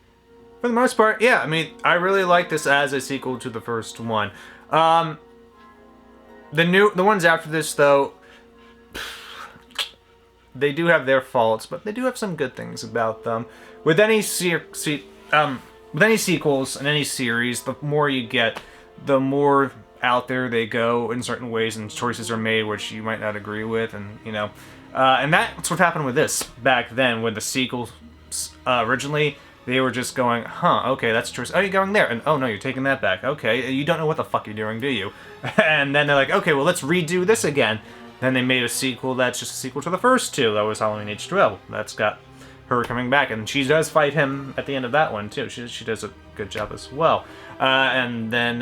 For the most part, yeah. I mean, I really like this as a sequel to the first one. The ones after this, though, they do have their faults, but they do have some good things about them. With any sequels and any series, the more you get, the more out there they go in certain ways, and choices are made which you might not agree with, and and that's what happened with this back then. With the sequels, originally they were just going, okay, that's a choice. Oh, you're going there, and oh no, you're taking that back. Okay, you don't know what the fuck you're doing, do you? And then they're like, okay, well, let's redo this again. Then they made a sequel that's just a sequel to the first two. That was Halloween H12. That's got her coming back, and she does fight him at the end of that one too. She does a good job as well. And then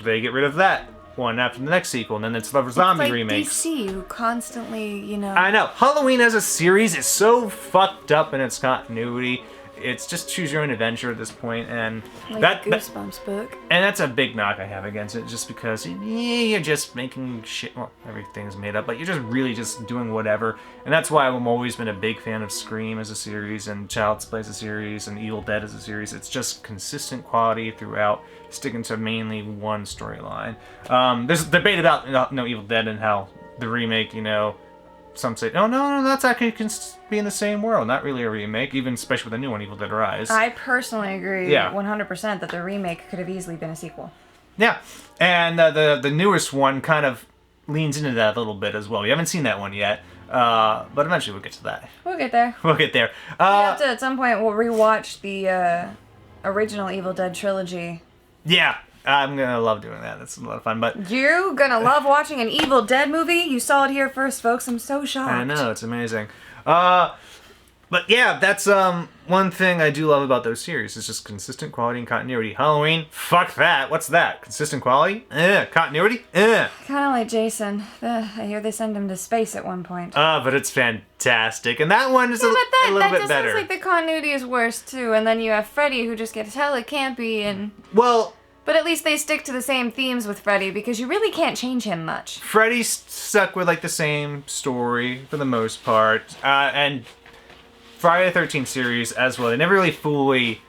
they get rid of that one after the next sequel, and then it's the zombie It's like remake. DC, who constantly, I know. Halloween as a series is so fucked up in its continuity. It's just choose your own adventure at this point, and like the Goosebumps book. and that's a big knock I have against it, just because you're just making shit. Well, everything's made up, but you're just really just doing whatever. And that's why I've always been a big fan of Scream as a series, and Child's Play as a series, and Evil Dead as a series. It's just consistent quality throughout, sticking to mainly one storyline. There's debate about Evil Dead and how the remake, some say, oh no, that's actually can be in the same world. Not really a remake, even especially with the new one, Evil Dead Rise. I personally agree, Yeah. 100%, that the remake could have easily been a sequel. Yeah, and the newest one kind of leans into that a little bit as well. We haven't seen that one yet, but eventually we'll get to that. We'll get there. We'll get there. We have to, at some point, we'll rewatch the original Evil Dead trilogy. Yeah, I'm gonna love doing that. That's a lot of fun. But You're gonna love watching an Evil Dead movie? You saw it here first, folks. I'm so shocked. I know, it's amazing. But yeah, that's one thing I do love about those series. It's just consistent quality and continuity. Halloween, fuck that. What's that? Consistent quality? Continuity? Kind of like Jason. I hear they send him to space at one point. But it's fantastic. And that one is a little bit just better. Sounds like the continuity is worse too. And then you have Freddy, who just gets hella campy and... Well... But at least they stick to the same themes with Freddy, because you really can't change him much. Freddy's stuck with, like, the same story, for the most part. And Friday the 13th series as well. They never really fully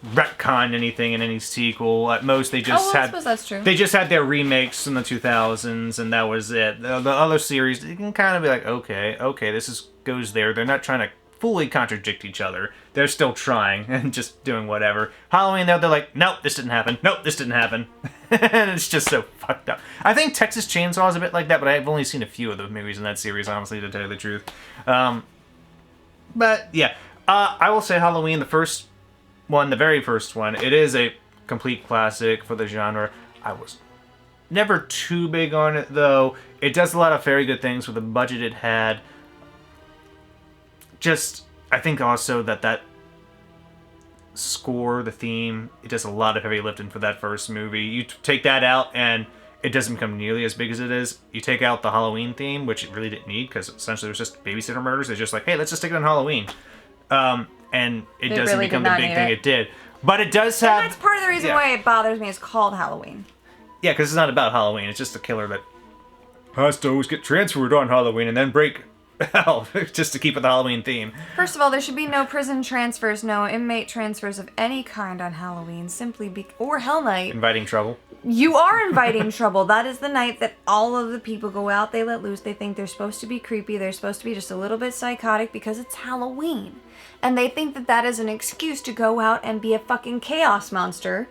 retconned anything in any sequel. At most, they just I suppose that's true. They just had their remakes in the 2000s, and that was it. The other series, you can kind of be like, okay, this goes there. They're not trying to fully contradict each other. They're still trying and just doing whatever. Halloween, they're like, nope, this didn't happen. Nope, this didn't happen. And it's just so fucked up. I think Texas Chainsaw is a bit like that, but I've only seen a few of the movies in that series, honestly, to tell you the truth. But yeah, I will say Halloween, the first one, the very first one, it is a complete classic for the genre. I was never too big on it, though. It does a lot of very good things with the budget it had. Just, I think also that score, the theme, it does a lot of heavy lifting for that first movie. You take that out and it doesn't become nearly as big as it is. You take out the Halloween theme, which it really didn't need, because essentially there's just babysitter murders. They're just like, hey, let's just stick it on Halloween. And it doesn't really become did the not big need thing it. it did. But it does have... And that's part of the reason yeah. why it bothers me. It's called Halloween. Yeah, because it's not about Halloween. It's just a killer that has to always get transferred on Halloween and then break out just to keep with the Halloween theme. First of all, there should be no prison transfers, no inmate transfers of any kind on Halloween, or Hell Night. Inviting trouble. You are inviting trouble. That is the night that all of the people go out, they let loose, they think they're supposed to be creepy, they're supposed to be just a little bit psychotic because it's Halloween. And they think that that is an excuse to go out and be a fucking chaos monster.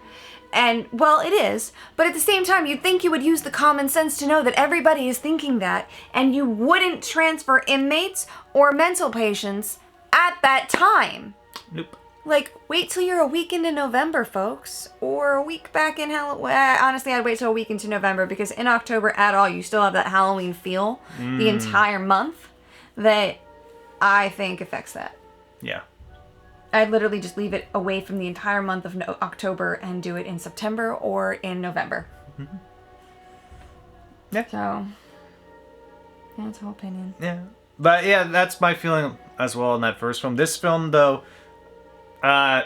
And, well, it is. But at the same time, you'd think you would use the common sense to know that everybody is thinking that, and you wouldn't transfer inmates or mental patients at that time. Nope. Like, wait till you're a week into November, folks. Or a week back in Halloween. Honestly, I'd wait till a week into November, because in October at all, you still have that Halloween feel the entire month that I think affects that. Yeah. I'd literally just leave it away from the entire month of October and do it in September or in November. Mm-hmm. Yeah. So, yeah, it's a whole opinion. Yeah. But yeah, that's my feeling as well in that first film. This film, though, I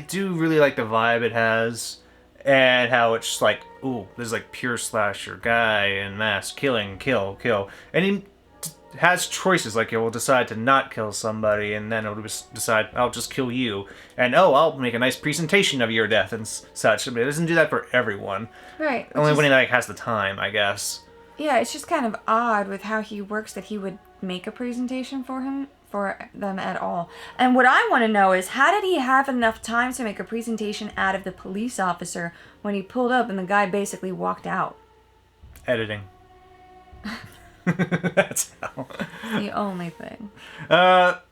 do really like the vibe it has, and how it's like, ooh, this is like pure slasher, guy in mask, killing, kill. And he has choices, like he'll decide to not kill somebody, and then it'll just decide, I'll just kill you. And, oh, I'll make a nice presentation of your death and such. But it doesn't do that for everyone. Right. Only when he like has the time, I guess. Yeah, it's just kind of odd with how he works that he would make a presentation for them at all. And what I want to know is, how did he have enough time to make a presentation out of the police officer when he pulled up and the guy basically walked out? Editing. That's how. The only thing. But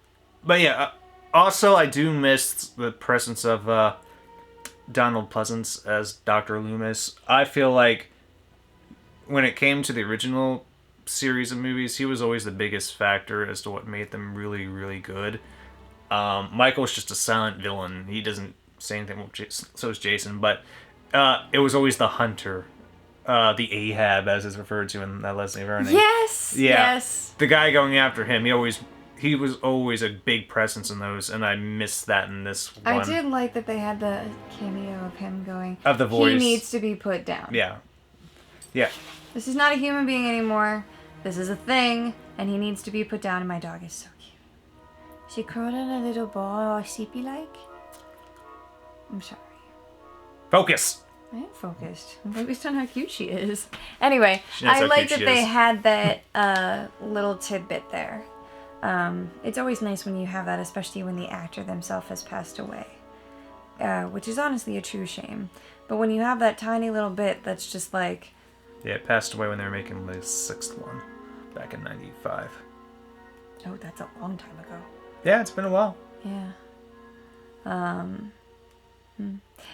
yeah, also I do miss the presence of Donald Pleasance as Dr. Loomis. I feel like when it came to the original series of movies, he was always the biggest factor as to what made them really, really good. Michael's just a silent villain. He doesn't say anything. Well, so is Jason, but it was always the hunter. The Ahab, as is referred to in Leslie Vernon. Yes! Yeah. Yes! The guy going after him, he was always a big presence in those, and I missed that in this one. I did like that they had the cameo of him going, of the voice. He needs to be put down. Yeah. Yeah. This is not a human being anymore. This is a thing, and he needs to be put down, and my dog is so cute. She curled in a little ball, all sleepy-like. I'm sorry. Focus! I am focused. I'm focused on how cute she is. Anyway, I like that they had that little tidbit there. It's always nice when you have that, especially when the actor themselves has passed away. Which is honestly a true shame. But when you have that tiny little bit that's just like... Yeah, it passed away when they were making the 6th one, back in 95. Oh, that's a long time ago. Yeah, it's been a while. Yeah.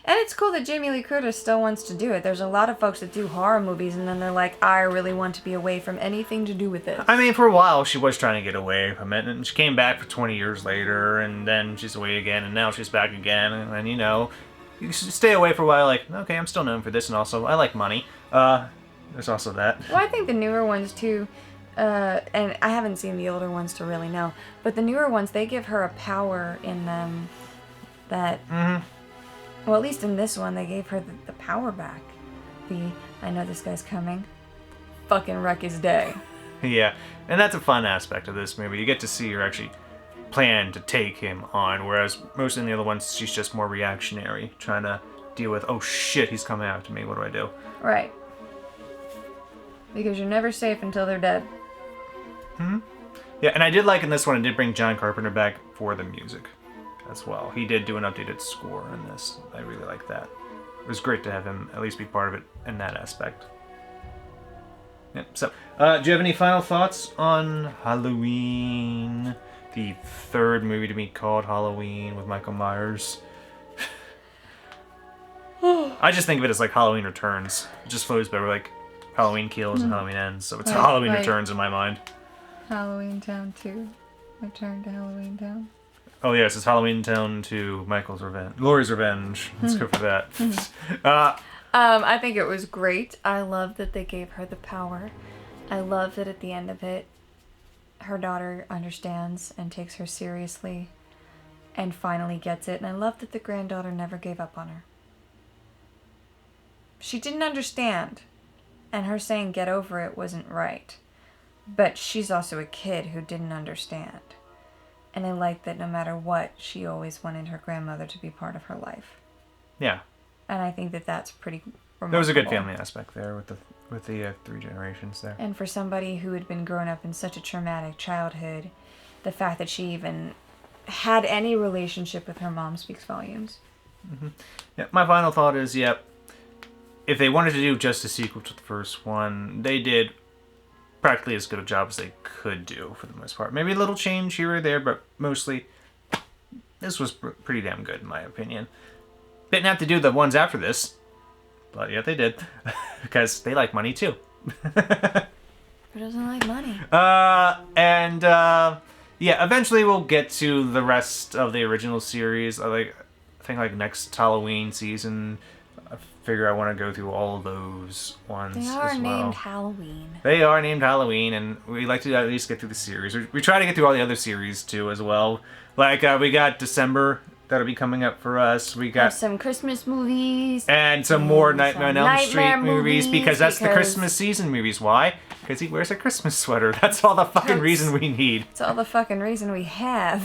And it's cool that Jamie Lee Curtis still wants to do it. There's a lot of folks that do horror movies and then they're like, I really want to be away from anything to do with this. I mean, for a while she was trying to get away from it, and she came back for 20 years later, and then she's away again, and now she's back again, and you know, you stay away for a while, like, okay, I'm still known for this, and also, I like money. There's also that. Well, I think the newer ones too, and I haven't seen the older ones to really know, but the newer ones, they give her a power in them that... Well, at least in this one, they gave her the power back. I know this guy's coming. Fucking wreck his day. Yeah, and that's a fun aspect of this movie. You get to see her actually plan to take him on, whereas most of the other ones, she's just more reactionary, trying to deal with, oh shit, he's coming after me, what do I do? Right. Because you're never safe until they're dead. Yeah, and I did like in this one, it did bring John Carpenter back for the music as well. He did do an updated score in this. I really like that. It was great to have him at least be part of it in that aspect. Yeah, so, do you have any final thoughts on Halloween? The third movie to be called Halloween with Michael Myers. I just think of it as like Halloween Returns. It just flows better, like Halloween Kills and Halloween Ends. So it's Halloween Returns in my mind. Halloween Town 2. Return to Halloween Town. Oh yes, it's Halloween Town 2, Michael's Revenge. Laurie's Revenge. Let's go for that. I think it was great. I love that they gave her the power. I love that at the end of it, her daughter understands and takes her seriously and finally gets it. And I love that the granddaughter never gave up on her. She didn't understand. And her saying get over it wasn't right. But she's also a kid who didn't understand. And I like that no matter what, she always wanted her grandmother to be part of her life. Yeah. And I think that that's pretty remarkable. There was a good family aspect there with the three generations there. And for somebody who had been growing up in such a traumatic childhood, the fact that she even had any relationship with her mom speaks volumes. Yeah, my final thought is, if they wanted to do just a sequel to the first one, they did practically as good a job as they could do for the most part. Maybe a little change here or there, but mostly this was pretty damn good in my opinion. Didn't have to do the ones after this, but yeah, they did because they like money too. Who doesn't like money? Yeah, eventually we'll get to the rest of the original series. I think like next Halloween season. I figure I want to go through all of those ones as well. They are named Halloween. They are named Halloween, and we like to at least get through the series. We try to get through all the other series too as well. Like we got December that'll be coming up for us. We got some Christmas movies and some more Nightmare on Elm Street movies because that's the Christmas season movies. Why? Because he wears a Christmas sweater. That's all the fucking reason we need. It's all the fucking reason we have.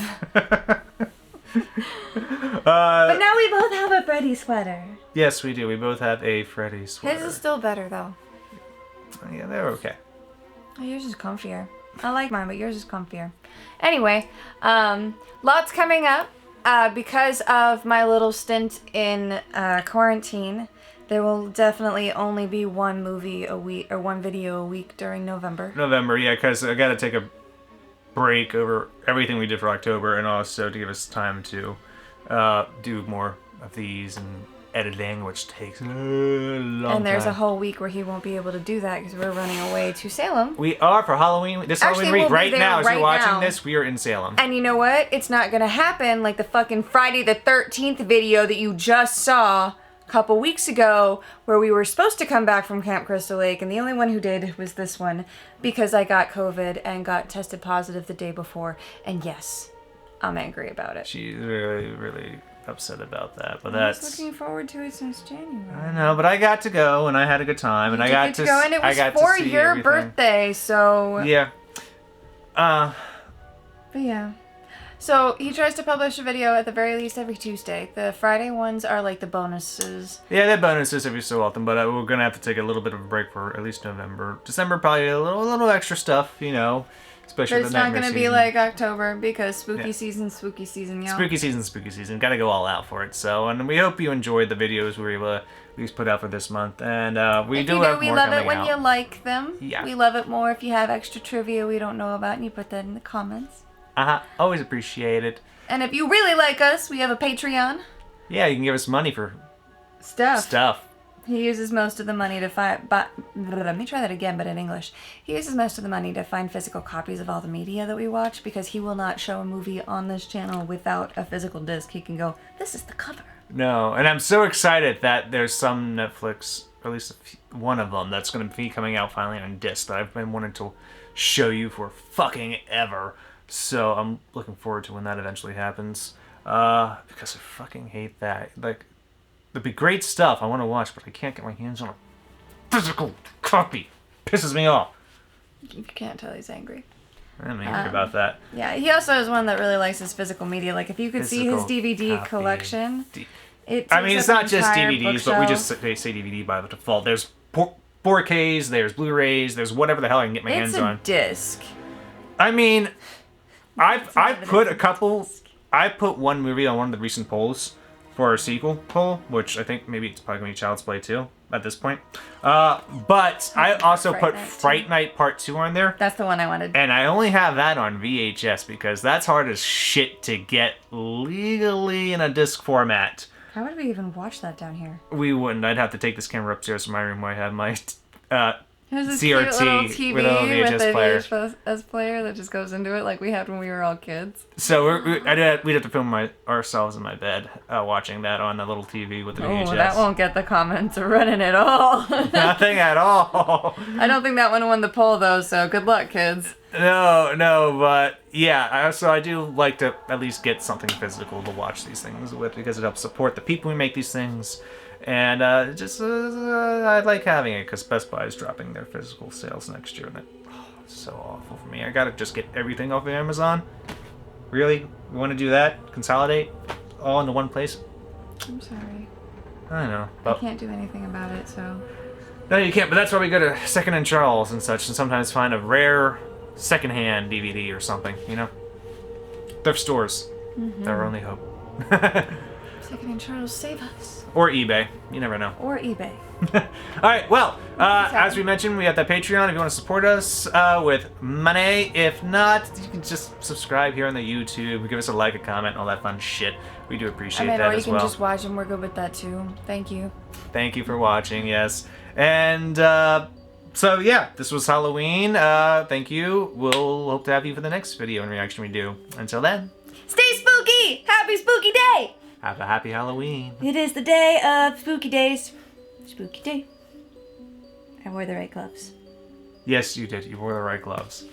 But now we both have a Freddy sweater. Yes, we do. We both have a Freddy sweater. His is still better, though. Yeah, they're okay. Oh, yours is comfier. I like mine, but yours is comfier. Anyway, lots coming up. Because of my little stint in quarantine, there will definitely only be one movie a week, or one video a week during November. Yeah, because I got to take a break over everything we did for October, and also to give us time to do more of these and editing, which takes a long time. And there's a whole week where he won't be able to do that because we're running away to Salem. We are for Halloween. This Halloween week, right now, as you're watching this, we are in Salem. And you know what? It's not going to happen like the fucking Friday the 13th video that you just saw a couple weeks ago where we were supposed to come back from Camp Crystal Lake, and the only one who did was this one because I got COVID and got tested positive the day before. And yes, I'm angry about it. She's really, really upset about that, but I was looking forward to it since January. I know, but I got to go and I had a good time, and I got to go, and it was for your birthday, so yeah. But yeah. So he tries to publish a video at the very least every Tuesday. The Friday ones are like the bonuses. Yeah, they're bonuses every so often, but we're gonna have to take a little bit of a break for at least November. December probably a little extra stuff, you know. Especially but it's not going to be like October because spooky season, y'all. Spooky season. Got to go all out for it. So, and we hope you enjoyed the videos we were able to at least put out for this month. And we if do you have do, more we love coming it when out. you like them. Yeah. We love it more if you have extra trivia we don't know about and you put that in the comments. Always appreciate it. And if you really like us, we have a Patreon. Yeah, you can give us money for Stuff. He uses most of the money to find. Let me try that again, but in English. He uses most of the money to find physical copies of all the media that we watch because he will not show a movie on this channel without a physical disc. He can go, this is the cover. No, and I'm so excited that there's some Netflix, or at least one of them, that's going to be coming out finally on disc that I've been wanting to show you for fucking ever. So I'm looking forward to when that eventually happens. Because I fucking hate that. Like, there'd be great stuff I want to watch, but I can't get my hands on a physical copy. Pisses me off. You can't tell he's angry. I'm angry about that. Yeah, he also is one that really likes his physical media. Like, if you could see his DVD copy. collection, It's not just DVDs, but we just say DVD by default. There's 4Ks, there's Blu-rays, there's whatever the hell I can get my hands on. It's a disc. I mean, I put one movie on one of the recent polls for our sequel poll, which I think maybe it's probably going to be Child's Play 2 at this point. But I also put Fright Night Part 2 on there. That's the one I wanted. And I only have that on VHS because that's hard as shit to get legally in a disc format. How would we even watch that down here? We wouldn't. I'd have to take this camera upstairs to my room where I have my There's this CRT cute little TV with a VHS player. VHS player that just goes into it like we had when we were all kids. So we'd have to film ourselves in my bed watching that on a little TV with the VHS. Oh, that won't get the comments running at all. Nothing at all. I don't think that one won the poll though, so good luck, kids. No, but yeah, I do like to at least get something physical to watch these things with because it helps support the people who make these things. And I like having it because Best Buy is dropping their physical sales next year, and it's so awful for me. I gotta just get everything off of Amazon. Really? You want to do that? Consolidate all into one place? I'm sorry. I know. I can't do anything about it, so. No, you can't. But that's why we go to Second and Charles and such, and sometimes find a rare secondhand DVD or something. You know, thrift stores. Mm-hmm. They're our only hope. Second and Charles, save us. Or eBay. You never know. Or eBay. Alright, well, as we mentioned, we have that Patreon if you want to support us with money. If not, you can just subscribe here on the YouTube, give us a like, a comment, all that fun shit. We do appreciate that as well. Or you can just watch and we're good with that too. Thank you. Thank you for watching, yes. And so yeah, this was Halloween. Thank you. We'll hope to have you for the next video and reaction we do. Until then. Stay spooky! Happy spooky day! Have a happy Halloween. It is the day of spooky days. Spooky day. I wore the right gloves. Yes, you did. You wore the right gloves.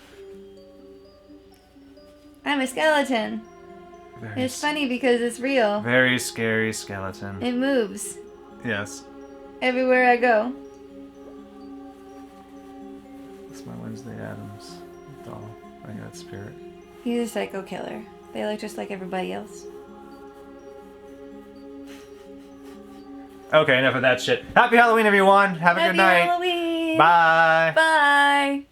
I'm a skeleton. It's funny because it's real. Very scary skeleton. It moves. Yes. Everywhere I go. That's my Wednesday Addams doll. I got spirit. He's a psycho killer. They look just like everybody else. Okay, enough of that shit. Happy Halloween, everyone. Have a good night. Happy Halloween. Bye. Bye.